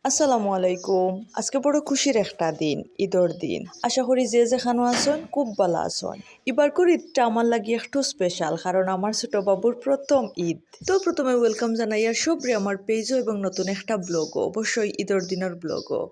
আসসালামু আলাইকুম। আজকে বড় খুশির একটা দিন, ঈদর দিন। আশা করি যে যেখানো আছেন খুব ভালো আছেন। এবারকার ঈদটা আমার লাগি একটু স্পেশাল, কারণ আমার ছোট বাবুর প্রথম ঈদ। তো প্রথমে ওয়েলকাম জানাই আর সবরে আমার পেজও এবং নতুন একটা ব্লগও, অবশ্যই ঈদর দিনের ব্লগও।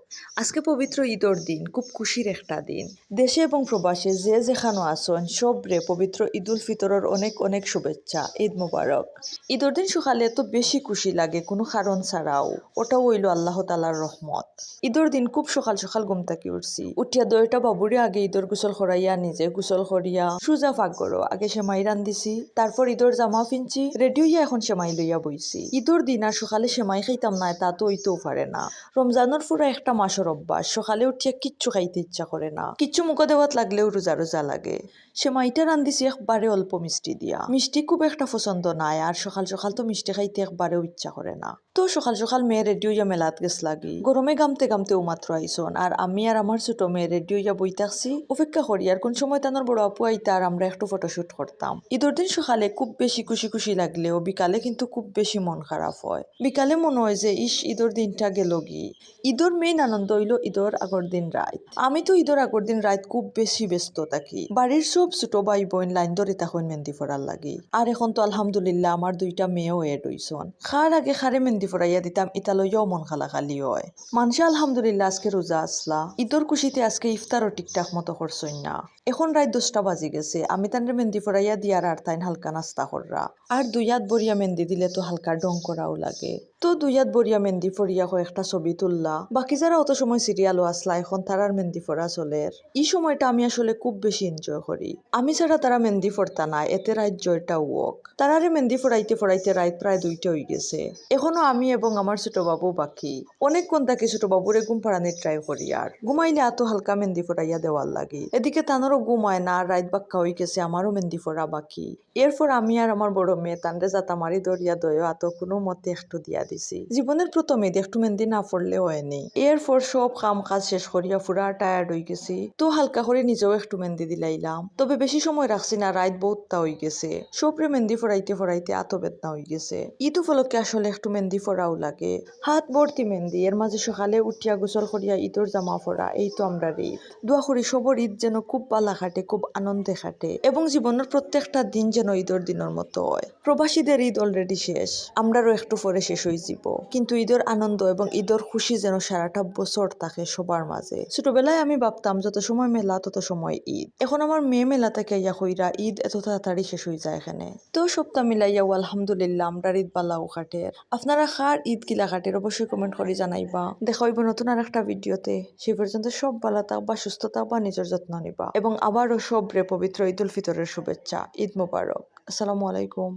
আজকে পবিত্র ঈদর দিন, খুব খুশির একটা দিন। দেশে এবং প্রবাসে যে যেখানো আছেন সবরে পবিত্র ঈদুল ফিতরের অনেক অনেক শুভেচ্ছা। ঈদ মোবারক। ঈদর দিন সকালে এত বেশি খুশি লাগে কোনো কারণ ছাড়াও, ওটাও হইল আল্লাহ তালার রহমত। ঈদর দিন খুব সকাল সকাল ঘুম থেকে উঠছি, উঠিয়া দইটা বাবুরে আগে ঈদর গোসল করাইয়া নিজে গোসল করিয়া সুজা ফাঁক করো, আগে সেমাই রান্ধিছি, তারপর ঈদর জামা ফিনছি, রেডি হইয়া এখন সেমাই লইয়া বইছি। ঈদর দিন আর সকালে সেমাই খাইতাম না তা তো হইতেও পারে না। রমজানের পুরো একটা মাসের অভ্যাস, সকালে উঠিয়া কিচ্ছু খাইতে ইচ্ছা করে না, কিচ্ছু মুখ দেওয়াত লাগলেও রোজা রোজা লাগে। সেমাইটা রান্ধিছি একবারে অল্প মিষ্টি দিয়া, মিষ্টি খুব একটা পছন্দ নাই, আর সকাল সকাল তো মিষ্টি খাইতে একবারেও ইচ্ছা করে না। তো সকাল সকাল মেয়ে রেডি হইয়া মেলাত গেছ লাগি, গরমে গামতে গামতে মাত্র আইসন, আর আমি আর আমার ছোট মেয়ে রেডি হইয়া বই থাকছি অপেক্ষা করি আর কোন সময় তানোর বড় আপু আইতা আর আমরা একটু ফটোশুট করতাম। ঈদের দিন সকালে খুব বেশি খুশি খুশি লাগলেও বিকালে কিন্তু খুব বেশি মন খারাপ হয়। বিকালে মনে হয় যে ঈদর দিনটা গেল গি। ঈদর মেইন আনন্দ হইল ঈদর আগর দিন রাত। আমি তো ঈদর আগর দিন রাত খুব বেশি ব্যস্ত থাকি, বাড়ির সব ছোট ভাই বোন লাইন ধরে তখন মেহেন্দি ফোড়ার লাগি। আর এখন তো আলহামদুলিল্লাহ আমার দুইটা মেয়েও এড হইছন, খার আগে খারে মেহেন্দি ফোড়াইয়া দিতাম, ইতা লইয়াও মন খালাখালি হয়। মানুষে আলহামদুলিল্লাহ আজকে রোজা আসলা, ঈদর খুশিতে আজকে ইফতারও ঠিকঠাক মতো করছই না। এখন রাত 10টা বাজি গেছে, আমি তানরে মেহেন্দি ফোড়াইয়া দিয়ার আর তাইন হালকা নাস্তা কররা, আর দুই হাত বরিয়া মেহেন্দি দিলে তো হালকা ডং করাও লাগে। তো দুই হাত বরিয়া মেহেন্দি ফরিয়া কয়েকটা ছবি তুললা, বাকি যারা অত সময় সিরিয়ালও আসলা এখন তারার মেহেন্দি ফোড়া চলের। এই সময়টা আমি আসলে খুব বেশি এনজয় করি। আমি ছাড়া তারা মেহেন্দি ফোড়তা না, এতে রাত জয়টা ওক। তারারে মেহেন্দি ফোড়াইতে ফোড়াইতে রাত প্রায় 2টা হয়ে গেছে। এখনো আমি এবং আমার ছোট বাবু বাকি। অনেকক্ষণ তাকে ছোট বাবুরে ঘুম পাড়ানির ট্রাই করি, আর ঘুমাইলে এত হালকা মেহেন্দি ফোড়াইয়া দেওয়ার লাগে। এদিকে তানোরও ঘুমায় না, রাত বাক্কা হয়ে গেছে, আমারও মেহেন্দি ফোড়া বাকি। এরপর আমি আর আমার বড় মেয়ে তানরে যাতা মারি দরিয়া দয় আত কোনো মতে একটু দিয়া দিছি। জীবনের প্রথম ঈদ একটু মেহেন্দি না পড়লে হয়নি। এরপর সব কাম কাজ শেষ করিয়া পুরা টায়ার্ড হয়ে গেছি, তো হালকা করে নিজেও একটু মেহেন্দি দিলাইলাম। তবে বেশি সময় রাখছি না, রাত বহুতটা হয়ে গেছে। সবরে মেহেন্দি ফোড়াইতে ফোড়াইতে আত বেদনা হয়ে গেছে। ঈদ উপলক্ষে আসলে একটু মেহেন্দি ফোড়াও লাগে। হাত ভর্তি মেহেন্দি, এর মাঝে সকালে উঠিয়া গোসল করিয়া ঈদর জামা ফোড়া, এই তো আমরা ঈদ। দোয়া করি সবর ঈদ যেন খুব ভালো কাটে, খুব আনন্দে কাটে, এবং জীবনের প্রত্যেকটা দিন যেন ঈদর দিনের মতো হয়। প্রবাসীদের ঈদ অলরেডি শেষ, আমরারও একটু পরে শেষ হয়ে যাব, কিন্তু ঈদের আনন্দ এবং ঈদের খুশি যেন সারাটা বছর থাকে সবার মাঝে। ছোটবেলায় আমি ভাবতাম যত সময় মেলা তত সময় ঈদ, এখন আমার মেয়ে মেলা থেকে ইয়া কইরা ঈদ এত তাড়াতাড়ি শেষ হয়ে যায় এখানে। তো সপ্তাহ মিলাইয়াও আলহামদুলিল্লাহ আমরা ঈদ বালাও কাটের। আপনারা খার ঈদ কিলা কাটের অবশ্যই কমেন্ট করে জানাইবা। দেখা হইব নতুন আর একটা ভিডিওতে। সেই পর্যন্ত সব ভালো থাকবা, সুস্থ থাকবা, নিজের যত্ন নিবা, এবং আবারও সবরে পবিত্র ঈদুল ফিতরের শুভেচ্ছা। ঈদ মোবারক। আসসালামু আলাইকুম।